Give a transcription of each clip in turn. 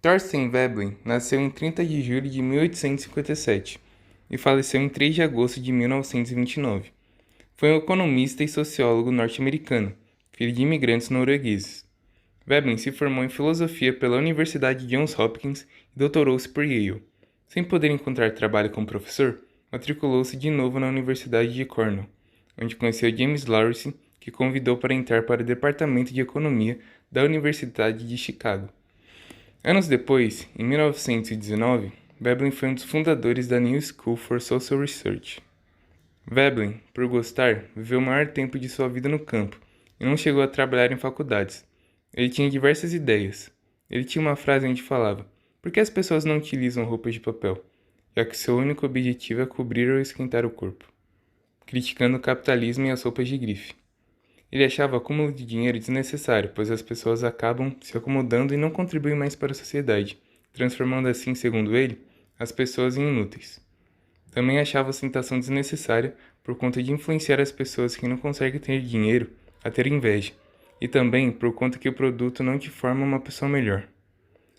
Thorstein Veblen nasceu em 30 de julho de 1857 e faleceu em 3 de agosto de 1929. Foi um economista e sociólogo norte-americano, filho de imigrantes noruegueses. Veblen se formou em filosofia pela Universidade Johns Hopkins e doutorou-se por Yale. Sem poder encontrar trabalho como professor, matriculou-se de novo na Universidade de Cornell, onde conheceu James Lawrence, que convidou para entrar para o Departamento de Economia da Universidade de Chicago. Anos depois, em 1919, Veblen foi um dos fundadores da New School for Social Research. Veblen, por gostar, viveu o maior tempo de sua vida no campo e não chegou a trabalhar em faculdades. Ele tinha diversas ideias. Ele tinha uma frase onde falava: "Por que as pessoas não utilizam roupas de papel? Já que seu único objetivo é cobrir ou esquentar o corpo", criticando o capitalismo e as roupas de grife. Ele achava o acúmulo de dinheiro desnecessário, pois as pessoas acabam se acomodando e não contribuem mais para a sociedade, transformando assim, segundo ele, as pessoas em inúteis. Também achava a ostentação desnecessária por conta de influenciar as pessoas que não conseguem ter dinheiro a ter inveja, e também por conta que o produto não te forma uma pessoa melhor.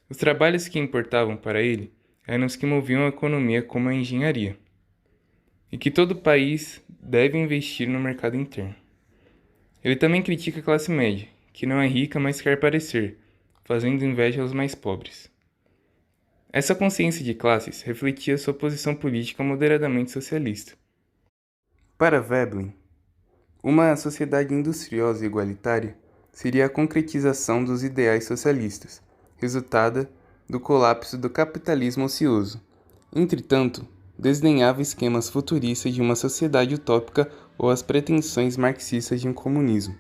Os trabalhos que importavam para ele eram os que moviam a economia, como a engenharia, e que todo país deve investir no mercado interno. Ele também critica a classe média, que não é rica, mas quer parecer, fazendo inveja aos mais pobres. Essa consciência de classes refletia sua posição política moderadamente socialista. Para Veblen, uma sociedade industriosa e igualitária seria a concretização dos ideais socialistas, resultada do colapso do capitalismo ocioso. Entretanto, desdenhava esquemas futuristas de uma sociedade utópica ou as pretensões marxistas de um comunismo.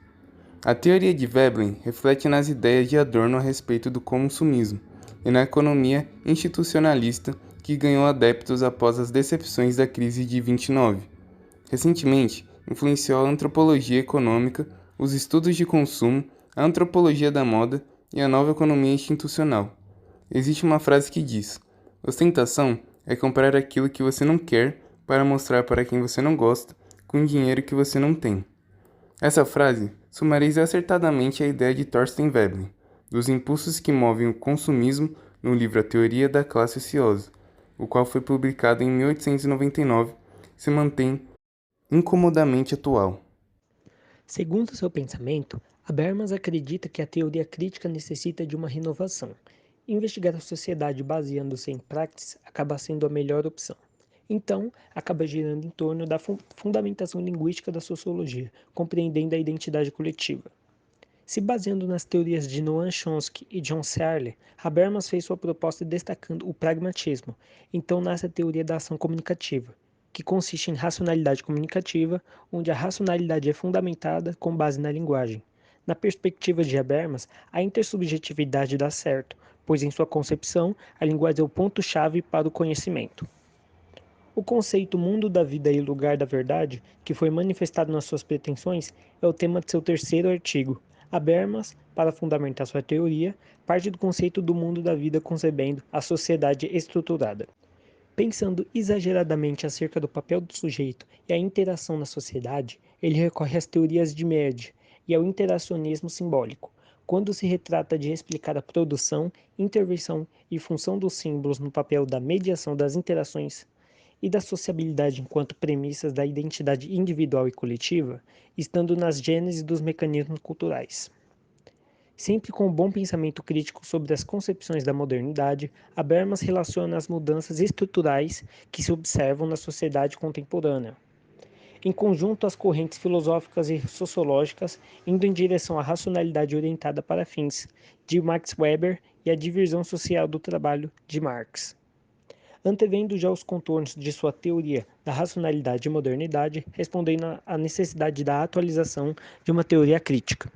A teoria de Veblen reflete nas ideias de Adorno a respeito do consumismo e na economia institucionalista que ganhou adeptos após as decepções da crise de 29. Recentemente, influenciou a antropologia econômica, os estudos de consumo, a antropologia da moda e a nova economia institucional. Existe uma frase que diz: ostentação é comprar aquilo que você não quer para mostrar para quem você não gosta com dinheiro que você não tem. Essa frase sumariza acertadamente a ideia de Thorstein Veblen, dos impulsos que movem o consumismo no livro A Teoria da Classe Ociosa, o qual foi publicado em 1899 e se mantém incomodamente atual. Segundo seu pensamento, Habermas acredita que a teoria crítica necessita de uma renovação. Investigar a sociedade baseando-se em praxis acaba sendo a melhor opção. Então, acaba girando em torno da fundamentação linguística da sociologia, compreendendo a identidade coletiva. Se baseando nas teorias de Noam Chomsky e John Searle, Habermas fez sua proposta destacando o pragmatismo. Então nasce a teoria da ação comunicativa, que consiste em racionalidade comunicativa, onde a racionalidade é fundamentada com base na linguagem. Na perspectiva de Habermas, a intersubjetividade dá certo, pois em sua concepção, a linguagem é o ponto-chave para o conhecimento. O conceito mundo da vida e lugar da verdade, que foi manifestado nas suas pretensões, é o tema de seu terceiro artigo. Habermas, para fundamentar sua teoria, parte do conceito do mundo da vida concebendo a sociedade estruturada. Pensando exageradamente acerca do papel do sujeito e a interação na sociedade, ele recorre às teorias de média e ao interacionismo simbólico, quando se retrata de explicar a produção, intervenção e função dos símbolos no papel da mediação das interações e da sociabilidade enquanto premissas da identidade individual e coletiva, estando nas gêneses dos mecanismos culturais. Sempre com um bom pensamento crítico sobre as concepções da modernidade, Habermas relaciona as mudanças estruturais que se observam na sociedade contemporânea, em conjunto às correntes filosóficas e sociológicas indo em direção à racionalidade orientada para fins, de Max Weber, e à divisão social do trabalho, de Marx. Antevendo já os contornos de sua teoria da racionalidade e modernidade, respondendo à necessidade da atualização de uma teoria crítica.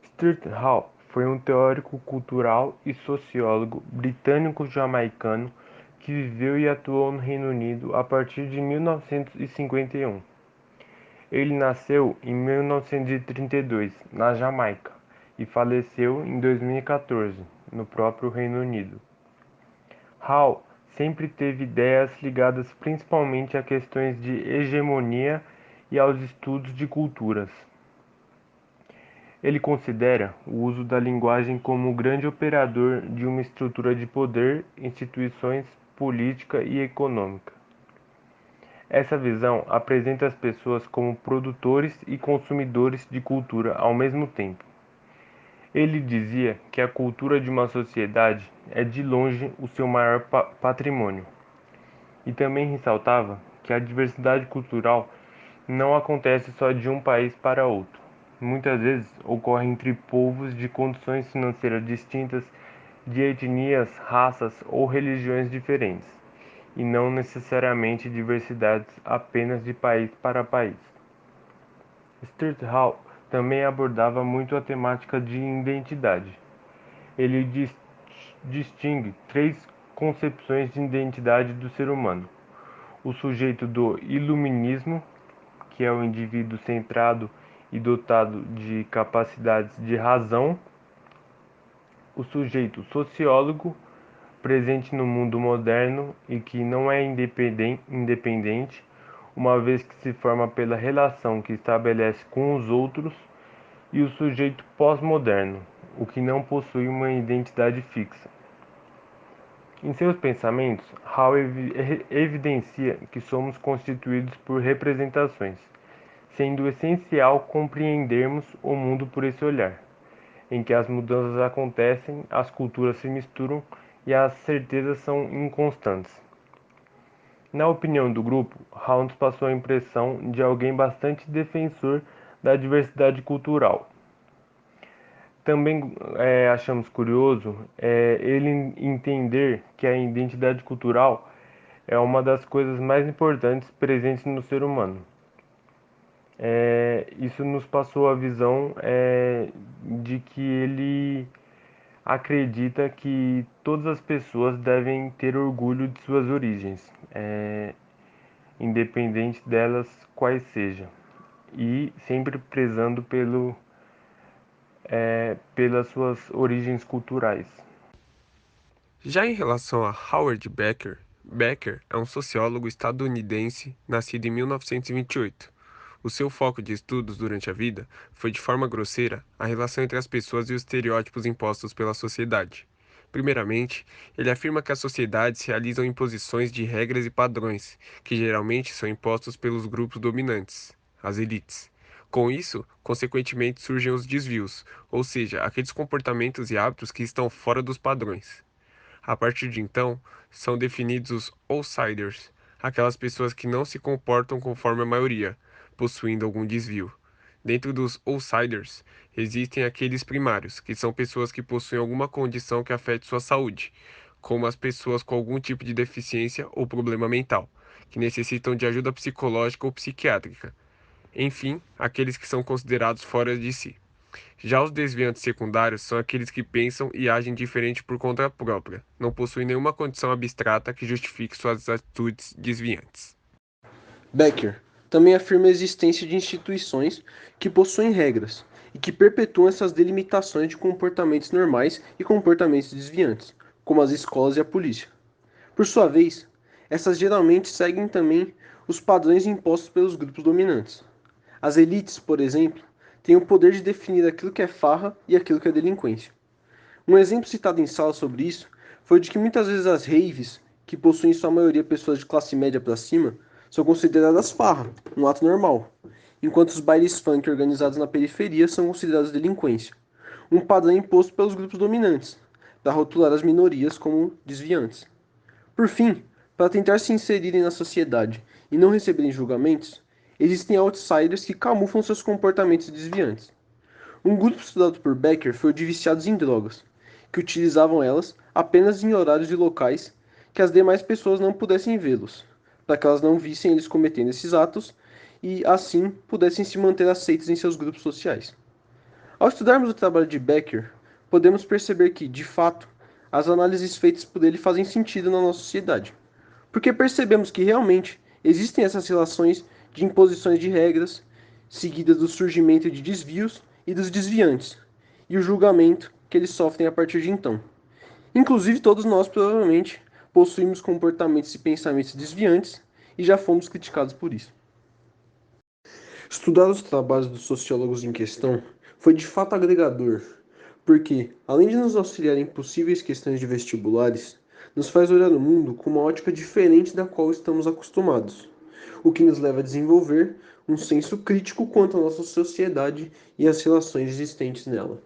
Stuart Hall foi um teórico cultural e sociólogo britânico-jamaicano que viveu e atuou no Reino Unido a partir de 1951. Ele nasceu em 1932, na Jamaica, e faleceu em 2014, no próprio Reino Unido. Hall sempre teve ideias ligadas principalmente a questões de hegemonia e aos estudos de culturas. Ele considera o uso da linguagem como o grande operador de uma estrutura de poder, instituições, política e econômica. Essa visão apresenta as pessoas como produtores e consumidores de cultura ao mesmo tempo. Ele dizia que a cultura de uma sociedade é de longe o seu maior patrimônio. E também ressaltava que a diversidade cultural não acontece só de um país para outro. Muitas vezes ocorre entre povos de condições financeiras distintas, de etnias, raças ou religiões diferentes, e não necessariamente diversidades apenas de país para país. Stuart Hall também abordava muito a temática de identidade. Ele distingue três concepções de identidade do ser humano: o sujeito do iluminismo, que é o indivíduo centrado e dotado de capacidades de razão; o sujeito sociólogo, presente no mundo moderno e que não é independente, uma vez que se forma pela relação que estabelece com os outros; e o sujeito pós-moderno, o que não possui uma identidade fixa. Em seus pensamentos, Hall evidencia que somos constituídos por representações, sendo essencial compreendermos o mundo por esse olhar, em que as mudanças acontecem, as culturas se misturam e as certezas são inconstantes. Na opinião do grupo, Hall nos passou a impressão de alguém bastante defensor da diversidade cultural. Também achamos curioso ele entender que a identidade cultural é uma das coisas mais importantes presentes no ser humano. Isso nos passou a visão de que ele acredita que todas as pessoas devem ter orgulho de suas origens, independente delas quais sejam, e sempre prezando pelas suas origens culturais. Já em relação a Howard Becker, Becker é um sociólogo estadunidense nascido em 1928. O seu foco de estudos durante a vida foi, de forma grosseira, a relação entre as pessoas e os estereótipos impostos pela sociedade. Primeiramente, ele afirma que as sociedades realizam imposições de regras e padrões, que geralmente são impostos pelos grupos dominantes, as elites. Com isso, consequentemente, surgem os desvios, ou seja, aqueles comportamentos e hábitos que estão fora dos padrões. A partir de então, são definidos os outsiders, aquelas pessoas que não se comportam conforme a maioria, possuindo algum desvio. Dentro dos outsiders, existem aqueles primários, que são pessoas que possuem alguma condição que afete sua saúde, como as pessoas com algum tipo de deficiência ou problema mental, que necessitam de ajuda psicológica ou psiquiátrica. Enfim, aqueles que são considerados fora de si. Já os desviantes secundários são aqueles que pensam e agem diferente por conta própria, não possuem nenhuma condição abstrata que justifique suas atitudes desviantes. Becker também afirma a existência de instituições que possuem regras e que perpetuam essas delimitações de comportamentos normais e comportamentos desviantes, como as escolas e a polícia. Por sua vez, essas geralmente seguem também os padrões impostos pelos grupos dominantes. As elites, por exemplo, têm o poder de definir aquilo que é farra e aquilo que é delinquência. Um exemplo citado em sala sobre isso foi o de que muitas vezes as raves, que possuem em sua maioria pessoas de classe média para cima, são consideradas farra, um ato normal, enquanto os bailes funk organizados na periferia são considerados delinquência, um padrão imposto pelos grupos dominantes, para rotular as minorias como desviantes. Por fim, para tentar se inserirem na sociedade e não receberem julgamentos, existem outsiders que camuflam seus comportamentos desviantes. Um grupo estudado por Becker foi o de viciados em drogas, que utilizavam elas apenas em horários e locais que as demais pessoas não pudessem vê-los, para que elas não vissem eles cometendo esses atos e, assim, pudessem se manter aceitos em seus grupos sociais. Ao estudarmos o trabalho de Becker, podemos perceber que, de fato, as análises feitas por ele fazem sentido na nossa sociedade, porque percebemos que realmente existem essas relações de imposições de regras, seguidas do surgimento de desvios e dos desviantes, e o julgamento que eles sofrem a partir de então. Inclusive, todos nós provavelmente possuímos comportamentos e pensamentos desviantes e já fomos criticados por isso. Estudar os trabalhos dos sociólogos em questão foi de fato agregador, porque, além de nos auxiliar em possíveis questões de vestibulares, nos faz olhar o mundo com uma ótica diferente da qual estamos acostumados, o que nos leva a desenvolver um senso crítico quanto à nossa sociedade e às relações existentes nela.